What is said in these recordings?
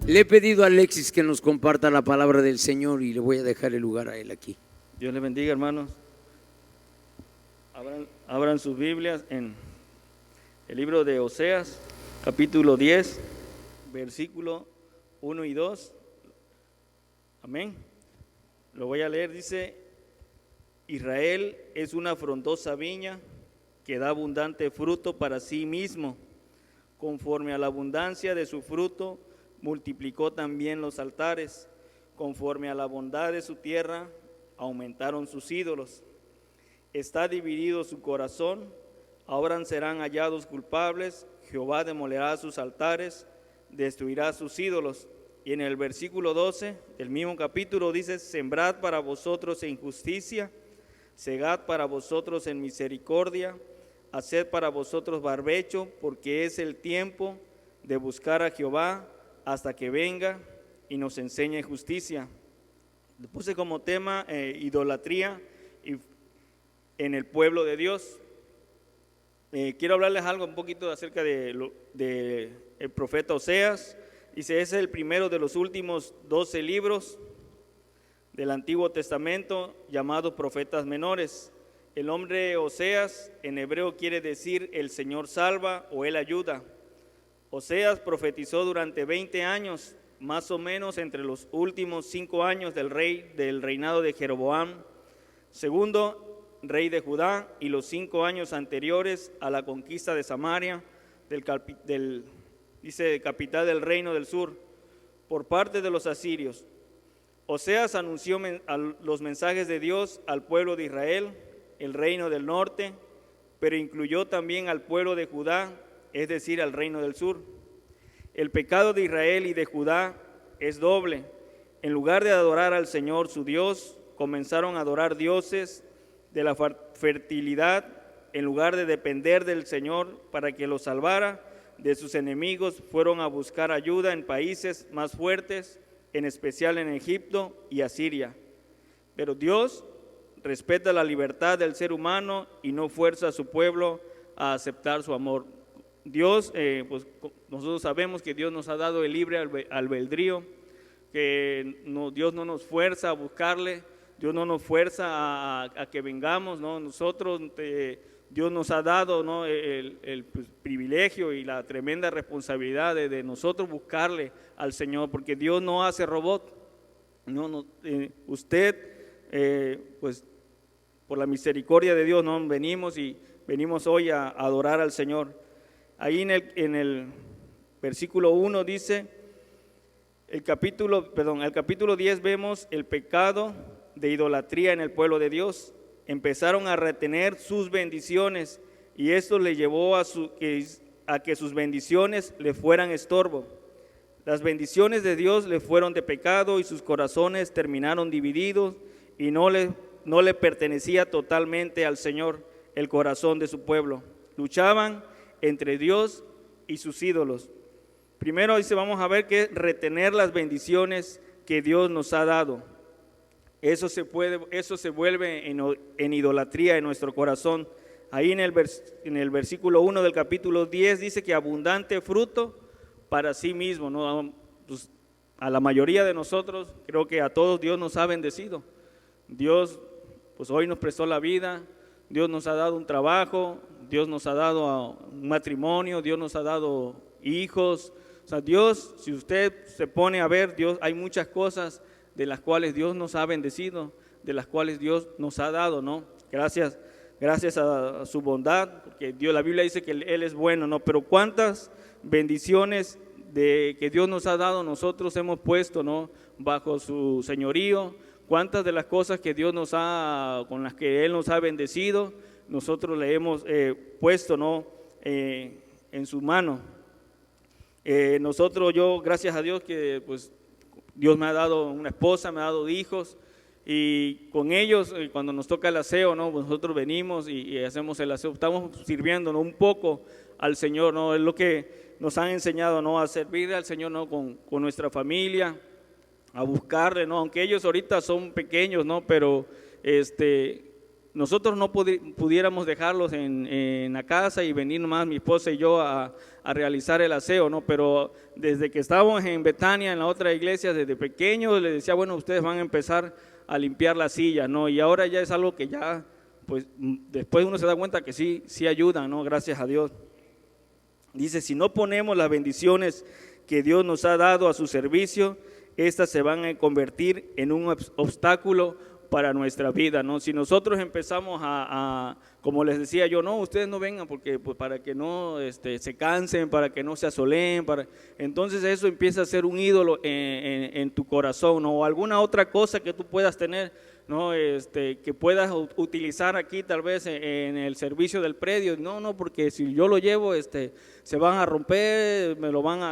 Le he pedido a Alexis que nos comparta la palabra del Señor y le voy a dejar el lugar a él aquí. Dios les bendiga, hermanos. Abran sus Biblias en el libro de Oseas, capítulo 10, versículo 1 y 2. Amén. Lo voy a leer, dice: Israel es una frondosa viña que da abundante fruto para sí mismo. Conforme a la abundancia de su fruto, multiplicó también los altares. Conforme a la bondad de su tierra, aumentaron sus ídolos. Está dividido su corazón, ahora serán hallados culpables. Jehová demolerá sus altares, destruirá sus ídolos. Y en el versículo 12 del mismo capítulo dice: sembrad para vosotros en justicia, segad para vosotros en misericordia, haced para vosotros barbecho, porque es el tiempo de buscar a Jehová hasta que venga y nos enseñe justicia. Le puse como tema idolatría en el pueblo de Dios. Quiero hablarles algo un poquito acerca de el profeta Oseas. Dice, es el primero de los últimos 12 libros del Antiguo Testamento llamados profetas menores. El nombre Oseas en hebreo quiere decir el Señor salva o Él ayuda. Oseas profetizó durante 20 años, más o menos entre los últimos 5 años del reinado de Jeroboam, segundo rey de Judá, y los 5 años anteriores a la conquista de Samaria, capital del reino del sur, por parte de los asirios. Oseas anunció los mensajes de Dios al pueblo de Israel, el reino del norte, pero incluyó también al pueblo de Judá, es decir, al reino del sur. El pecado de Israel y de Judá es doble. En lugar de adorar al Señor su Dios, comenzaron a adorar dioses de la fertilidad. En lugar de depender del Señor para que los salvara de sus enemigos, fueron a buscar ayuda en países más fuertes, en especial en Egipto y Asiria. Pero Dios respeta la libertad del ser humano y no fuerza a su pueblo a aceptar su amor. Dios, pues nosotros sabemos que Dios nos ha dado el libre albedrío, que Dios no nos fuerza a buscarle, Dios no nos fuerza a que vengamos, ¿no? Nosotros, Dios nos ha dado, ¿no?, el privilegio y la tremenda responsabilidad de nosotros buscarle al Señor, porque Dios no hace robot. Usted, pues por la misericordia de Dios, ¿no?, venimos hoy a adorar al Señor. Ahí en el versículo 1 dice, el capítulo 10 vemos el pecado de idolatría en el pueblo de Dios. Empezaron a retener sus bendiciones y esto le llevó a que sus bendiciones le fueran estorbo. Las bendiciones de Dios le fueron de pecado y sus corazones terminaron divididos y no le pertenecía totalmente al Señor el corazón de su pueblo. Luchaban entre Dios y sus ídolos. Primero dice, vamos a ver que retener las bendiciones que Dios nos ha dado. Eso se vuelve en idolatría en nuestro corazón. Ahí en el versículo 1 del capítulo 10 dice que abundante fruto para sí mismo, ¿no? Pues a la mayoría de nosotros, creo que a todos Dios nos ha bendecido. Dios, pues hoy nos prestó la vida, Dios nos ha dado un trabajo, Dios nos ha dado un matrimonio, Dios nos ha dado hijos. O sea, Dios, si usted se pone a ver, Dios, hay muchas cosas de las cuales Dios nos ha bendecido, de las cuales Dios nos ha dado, ¿no? Gracias a su bondad, porque la Biblia dice que Él es bueno, ¿no? Pero cuántas bendiciones que Dios nos ha dado nosotros hemos puesto, ¿no?, bajo su señorío. Cuántas de las cosas que Dios con las que Él nos ha bendecido, nosotros le hemos puesto, ¿no?, en su mano. Yo, gracias a Dios que pues Dios me ha dado una esposa, me ha dado hijos, y con ellos cuando nos toca el aseo, ¿no?, pues nosotros venimos y hacemos el aseo, estamos sirviendo, ¿no?, un poco al Señor, ¿no? Es lo que nos han enseñado, ¿no?, a servir al Señor, ¿no?, con nuestra familia, a buscarle, ¿no?, aunque ellos ahorita son pequeños, ¿no?, pero nosotros no pudiéramos dejarlos en la casa y venir nomás mi esposa y yo a realizar el aseo, ¿no? Pero desde que estábamos en Betania, en la otra iglesia, desde pequeños les decía, bueno, ustedes van a empezar a limpiar las sillas, ¿no? Y ahora ya es algo que ya, pues después uno se da cuenta que sí ayudan, ¿no? Gracias a Dios. Dice, si no ponemos las bendiciones que Dios nos ha dado a su servicio, estas se van a convertir en un obstáculo para nuestra vida, ¿no? Si nosotros empezamos como les decía yo, no, ustedes no vengan porque pues, para que no se cansen, para que no se asoleen, entonces eso empieza a ser un ídolo en tu corazón, ¿no? O alguna otra cosa que tú puedas tener, ¿no? Que puedas utilizar aquí tal vez en el servicio del predio, no, porque si yo lo llevo, se van a romper,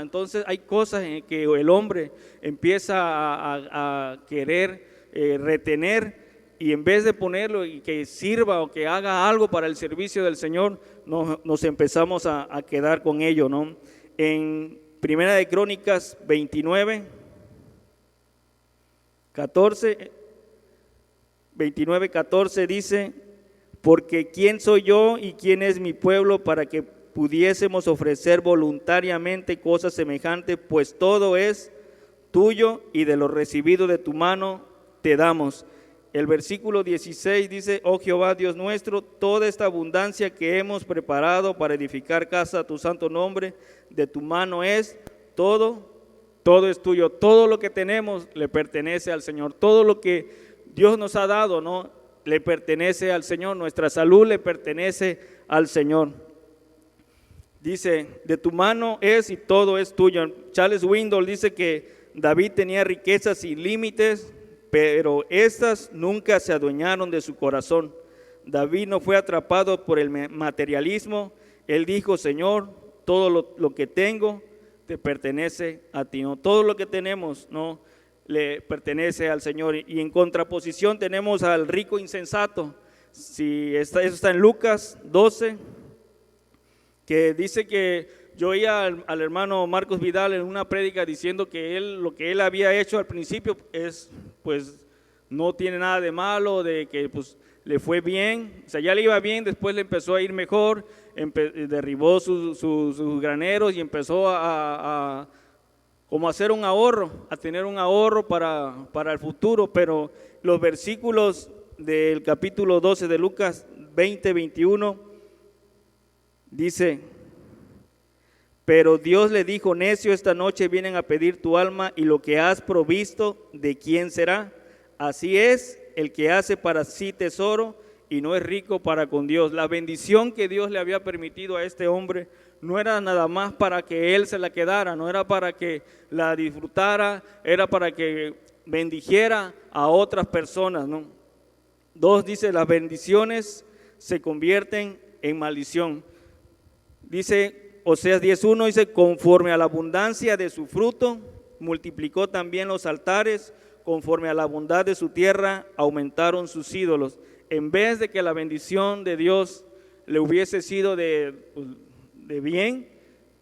entonces hay cosas en que el hombre empieza a querer retener, y en vez de ponerlo y que sirva o que haga algo para el servicio del Señor, nos empezamos a quedar con ello, ¿no? En Primera de Crónicas 29, 14 dice, porque ¿quién soy yo y quién es mi pueblo para que pudiésemos ofrecer voluntariamente cosas semejantes? Pues todo es tuyo y de lo recibido de tu mano te damos. El versículo 16 dice, oh Jehová Dios nuestro, toda esta abundancia que hemos preparado para edificar casa a tu santo nombre, de tu mano es todo es tuyo. Todo lo que tenemos le pertenece al Señor. Todo lo que Dios nos ha dado, ¿no? Le pertenece al Señor. Nuestra salud le pertenece al Señor. Dice, de tu mano es y todo es tuyo. Charles Windoll dice que David tenía riquezas sin límites, pero estas nunca se adueñaron de su corazón. David no fue atrapado por el materialismo. Él dijo, Señor, todo lo que tengo te pertenece a ti, ¿no? Todo lo que tenemos, ¿no?, le pertenece al Señor. Y en contraposición tenemos al rico insensato. Eso está en Lucas 12, que dice que yo oía al hermano Marcos Vidal en una prédica diciendo que lo que él había hecho al principio pues no tiene nada de malo, de que pues le fue bien, o sea, ya le iba bien, después le empezó a ir mejor, derribó sus graneros y empezó como a hacer un ahorro, a tener un ahorro para el futuro. Pero los versículos del capítulo 12 de Lucas 20-21 dice, pero Dios le dijo, necio, esta noche vienen a pedir tu alma y lo que has provisto, ¿de quién será? Así es el que hace para sí tesoro y no es rico para con Dios. La bendición que Dios le había permitido a este hombre no era nada más para que él se la quedara, no era para que la disfrutara, era para que bendijera a otras personas, ¿no? 2 dice, las bendiciones se convierten en maldición. Dice Oseas 10:1, dice, conforme a la abundancia de su fruto, multiplicó también los altares, conforme a la bondad de su tierra, aumentaron sus ídolos. En vez de que la bendición de Dios le hubiese sido de bien,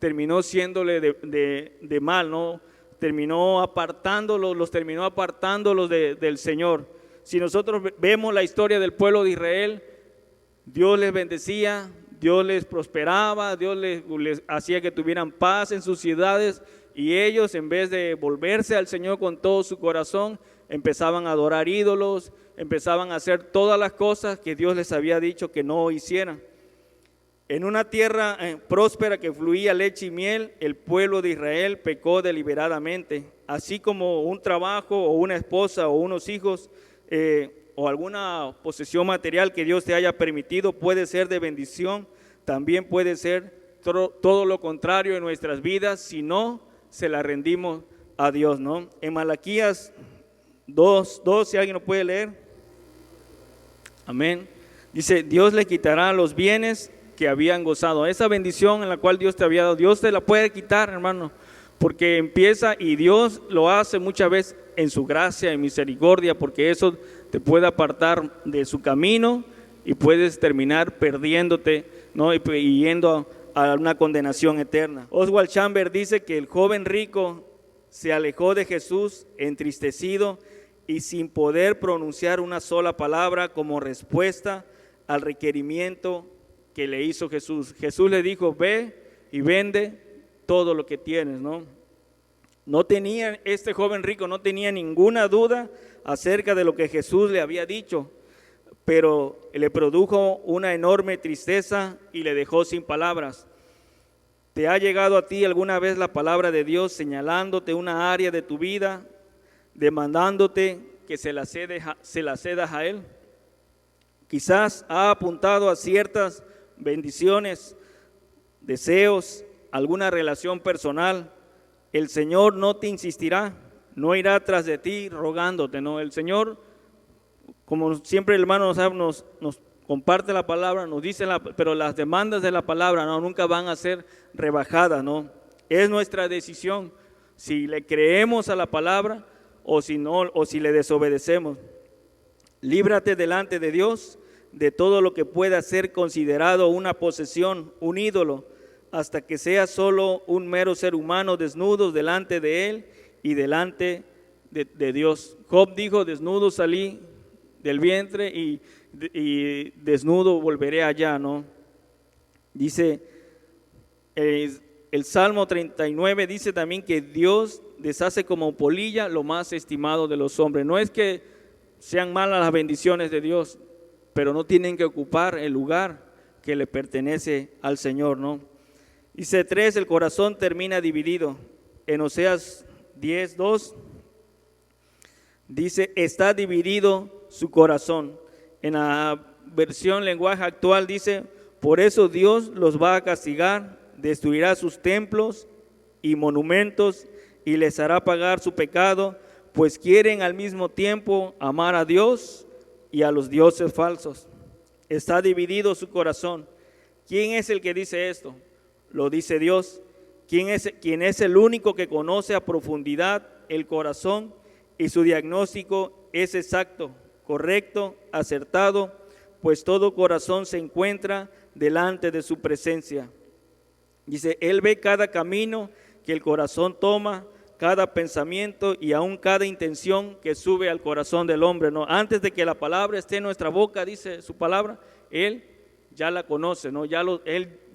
terminó siéndole de mal, ¿no? Los terminó apartándolos del Señor. Si nosotros vemos la historia del pueblo de Israel, Dios les bendecía, Dios les prosperaba, Dios les hacía que tuvieran paz en sus ciudades, y ellos, en vez de volverse al Señor con todo su corazón, empezaban a adorar ídolos, empezaban a hacer todas las cosas que Dios les había dicho que no hicieran. En una tierra próspera que fluía leche y miel, el pueblo de Israel pecó deliberadamente. Así como un trabajo o una esposa o unos hijos o alguna posesión material que Dios te haya permitido puede ser de bendición, también puede ser todo lo contrario en nuestras vidas si no se la rendimos a Dios, ¿no? En Malaquías 2:2, si alguien lo puede leer. Amén. Dice, Dios le quitará los bienes que habían gozado. Esa bendición en la cual Dios te había dado, Dios te la puede quitar, hermano, porque empieza, y Dios lo hace muchas veces en su gracia y misericordia, porque eso te puede apartar de su camino y puedes terminar perdiéndote, ¿no? y yendo a una condenación eterna. Oswald Chambers dice que el joven rico se alejó de Jesús entristecido y sin poder pronunciar una sola palabra como respuesta al requerimiento que le hizo Jesús. Jesús le dijo, ve y vende todo lo que tienes, ¿no? No tenía, este joven rico no tenía ninguna duda acerca de lo que Jesús le había dicho, pero le produjo una enorme tristeza y le dejó sin palabras. ¿Te ha llegado a ti alguna vez la palabra de Dios señalándote una área de tu vida, demandándote que se la cedas a Él? Quizás ha apuntado a ciertas bendiciones, deseos, alguna relación personal. El Señor no te insistirá, no irá tras de ti rogándote, ¿no? El Señor, como siempre el hermano nos comparte la palabra, nos dice, pero las demandas de la palabra no, nunca van a ser rebajadas, ¿no? Es nuestra decisión si le creemos a la palabra o si no, o si le desobedecemos. Líbrate delante de Dios de todo lo que pueda ser considerado una posesión, un ídolo, hasta que seas solo un mero ser humano desnudo delante de Él y delante de Dios. Job dijo, desnudo salí del vientre y desnudo volveré allá, ¿no? Dice, el Salmo 39 dice también que Dios deshace como polilla lo más estimado de los hombres. No es que sean malas las bendiciones de Dios, pero no tienen que ocupar el lugar que le pertenece al Señor, ¿no? Dice 3, el corazón termina dividido. En Oseas 10:2 dice, está dividido su corazón. En la versión lenguaje actual dice, por eso Dios los va a castigar, destruirá sus templos y monumentos y les hará pagar su pecado, pues quieren al mismo tiempo amar a Dios y a los dioses falsos. Está dividido su corazón. ¿Quién es el que dice esto? Lo dice Dios, quien es el único que conoce a profundidad el corazón, y su diagnóstico es exacto, correcto, acertado, pues todo corazón se encuentra delante de su presencia. Dice, Él ve cada camino que el corazón toma, cada pensamiento y aún cada intención que sube al corazón del hombre, ¿no? Antes de que la palabra esté en nuestra boca, dice su palabra, Él ya la conoce, ¿no?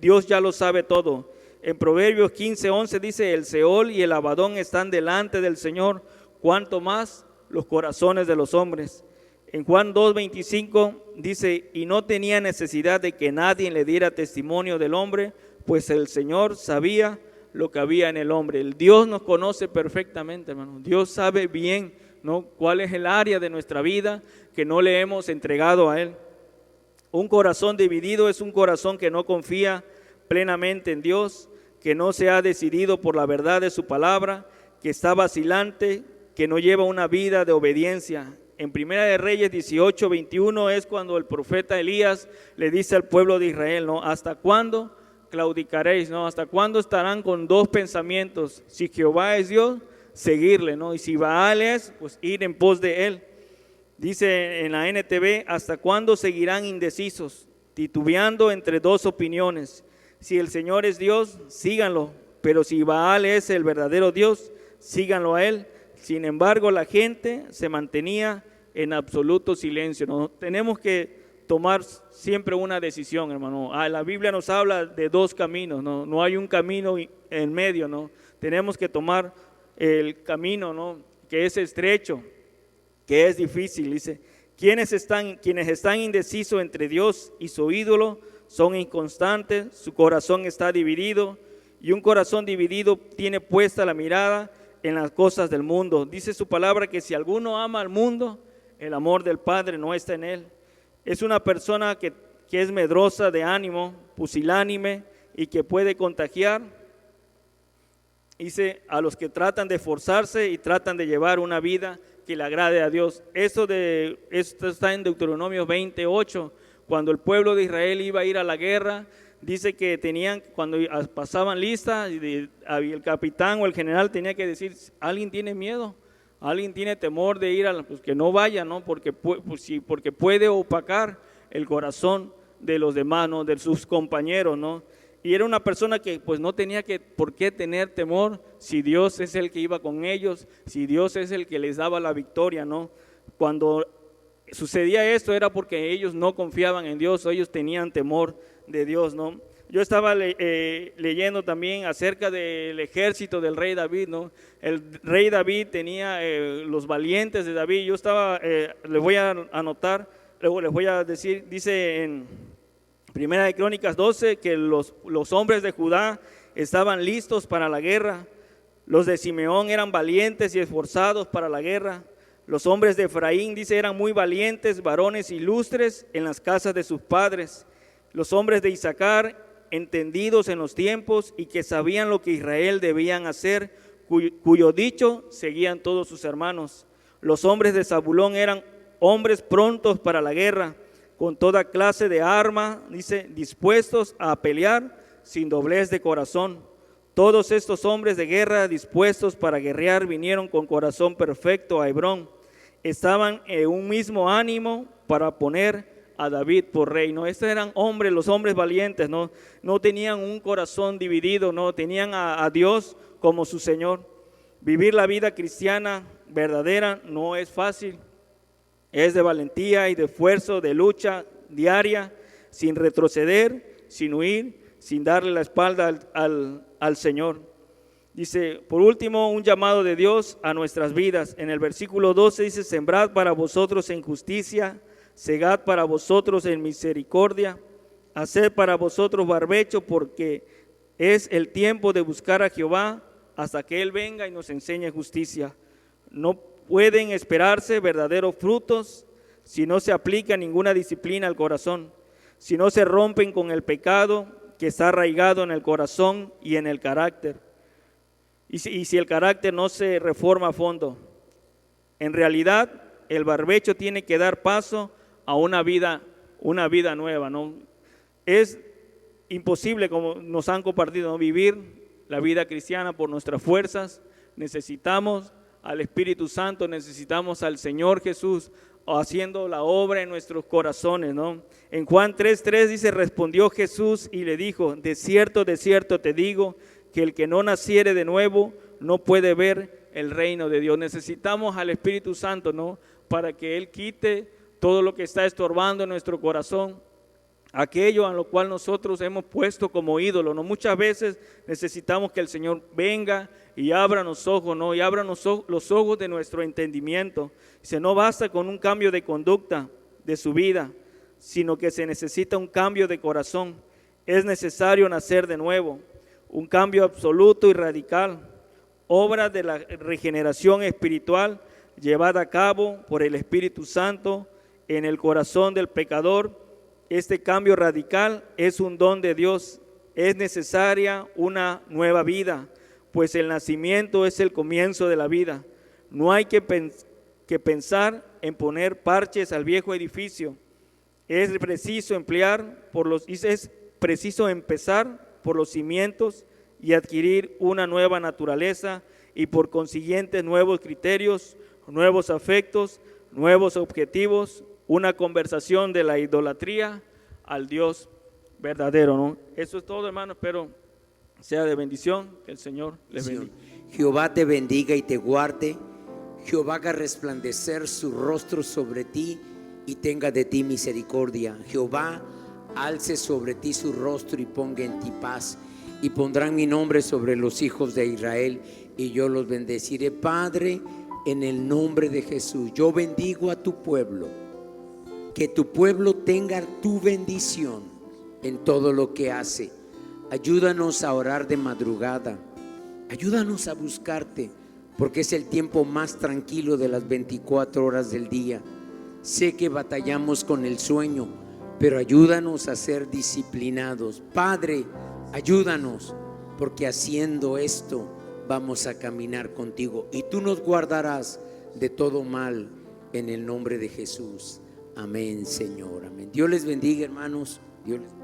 Dios ya lo sabe todo. En Proverbios 15:11 dice, el Seol y el Abadón están delante del Señor, cuanto más los corazones de los hombres. En Juan 2:25 dice, y no tenía necesidad de que nadie le diera testimonio del hombre, pues el Señor sabía lo que había en el hombre. El Dios nos conoce perfectamente, hermano. Dios sabe bien, ¿no?, cuál es el área de nuestra vida que no le hemos entregado a Él. Un corazón dividido es un corazón que no confía plenamente en Dios, que no se ha decidido por la verdad de su palabra, que está vacilante, que no lleva una vida de obediencia. En Primera de Reyes 18:21 es cuando el profeta Elías le dice al pueblo de Israel, ¿no?, ¿hasta cuándo claudicaréis, no? ¿Hasta cuándo estarán con dos pensamientos? Si Jehová es Dios, seguirle, ¿no? Y si Baal es, pues ir en pos de él. Dice en la NTV, ¿hasta cuándo seguirán indecisos, titubeando entre dos opiniones? Si el Señor es Dios, síganlo, pero si Baal es el verdadero Dios, síganlo a él. Sin embargo, la gente se mantenía en absoluto silencio, ¿no? Tenemos que tomar siempre una decisión, hermano. La Biblia nos habla de dos caminos, ¿no? No hay un camino en medio, ¿no? Tenemos que tomar el camino, ¿no?, que es estrecho, que es difícil. Dice, quienes están indecisos entre Dios y su ídolo son inconstantes, su corazón está dividido, y un corazón dividido tiene puesta la mirada en las cosas del mundo. Dice su palabra que si alguno ama al mundo, el amor del Padre no está en él. Es una persona que es medrosa de ánimo, pusilánime y que puede contagiar. Dice, a los que tratan de esforzarse y tratan de llevar una vida que le agrade a Dios. Esto está en Deuteronomio 28, cuando el pueblo de Israel iba a ir a la guerra. Dice que cuando pasaban lista, el capitán o el general tenía que decir, ¿alguien tiene miedo? ¿Alguien tiene temor de ir pues que no vaya, ¿no? Porque puede opacar el corazón de los demás, ¿no?, de sus compañeros, ¿no? y era una persona que pues no tenía por qué tener temor si Dios es el que iba con ellos, si Dios es el que les daba la victoria, ¿no? Cuando sucedía esto era porque ellos no confiaban en Dios, o ellos tenían temor de Dios, ¿no? Yo estaba leyendo también acerca del ejército del rey David, ¿no? El rey David tenía los valientes de David. Yo estaba, les voy a anotar, luego les voy a decir, dice en Primera de Crónicas 12 que los hombres de Judá estaban listos para la guerra. Los de Simeón eran valientes y esforzados para la guerra. Los hombres de Efraín, dice, eran muy valientes, varones ilustres en las casas de sus padres. Los hombres de Isaacar, entendidos en los tiempos y que sabían lo que Israel debían hacer, cuyo dicho seguían todos sus hermanos. Los hombres de Zabulón eran hombres prontos para la guerra, con toda clase de arma, dice, dispuestos a pelear sin doblez de corazón. Todos estos hombres de guerra dispuestos para guerrear vinieron con corazón perfecto a Hebrón. Estaban en un mismo ánimo para poner a David por rey, ¿no? Estos eran hombres, los hombres valientes, ¿no? No tenían un corazón dividido, ¿no? Tenían a Dios como su Señor. Vivir la vida cristiana verdadera no es fácil. Es de valentía y de esfuerzo, de lucha diaria, sin retroceder, sin huir, sin darle la espalda al Señor. Dice, por último, un llamado de Dios a nuestras vidas. En el versículo 12 dice, sembrad para vosotros en justicia, segad para vosotros en misericordia, haced para vosotros barbecho, porque es el tiempo de buscar a Jehová hasta que Él venga y nos enseñe justicia. No pueden esperarse verdaderos frutos si no se aplica ninguna disciplina al corazón, si no se rompen con el pecado que está arraigado en el corazón y en el carácter. Y si el carácter no se reforma a fondo. En realidad, el barbecho tiene que dar paso a una vida nueva, ¿no? Es imposible, como nos han compartido, ¿no?, vivir la vida cristiana por nuestras fuerzas. Necesitamos al Espíritu Santo, necesitamos al Señor Jesús haciendo la obra en nuestros corazones, ¿no? En Juan 3:3 dice, respondió Jesús y le dijo, de cierto te digo, que el que no naciere de nuevo no puede ver el reino de Dios. Necesitamos al Espíritu Santo, ¿no?, para que Él quite todo lo que está estorbando en nuestro corazón, aquello a lo cual nosotros hemos puesto como ídolo, ¿no? Muchas veces necesitamos que el Señor venga y abra los ojos, ¿no? Y abra los ojos de nuestro entendimiento. Dice, no basta con un cambio de conducta de su vida, sino que se necesita un cambio de corazón. Es necesario nacer de nuevo, un cambio absoluto y radical, obra de la regeneración espiritual llevada a cabo por el Espíritu Santo en el corazón del pecador. Este cambio radical es un don de Dios. Es necesaria una nueva vida, pues el nacimiento es el comienzo de la vida. No hay que pensar en poner parches al viejo edificio. Es preciso empezar por los cimientos y adquirir una nueva naturaleza y por consiguiente nuevos criterios, nuevos afectos, nuevos objetivos, una conversación de la idolatría al Dios verdadero, ¿no? Eso es todo, hermano. Espero sea de bendición, que el Señor les bendiga. Jehová te bendiga y te guarde. Jehová haga resplandecer su rostro sobre ti y tenga de ti misericordia. Jehová alce sobre ti su rostro y ponga en ti paz. Y pondrán mi nombre sobre los hijos de Israel y yo los bendeciré. Padre, en el nombre de Jesús, yo bendigo a tu pueblo. Que tu pueblo tenga tu bendición en todo lo que hace. Ayúdanos a orar de madrugada. Ayúdanos a buscarte, porque es el tiempo más tranquilo de las 24 horas del día. Sé que batallamos con el sueño, pero ayúdanos a ser disciplinados. Padre, ayúdanos, porque haciendo esto vamos a caminar contigo y tú nos guardarás de todo mal en el nombre de Jesús. Amén, Señor. Amén. Dios les bendiga, hermanos. Dios les bendiga.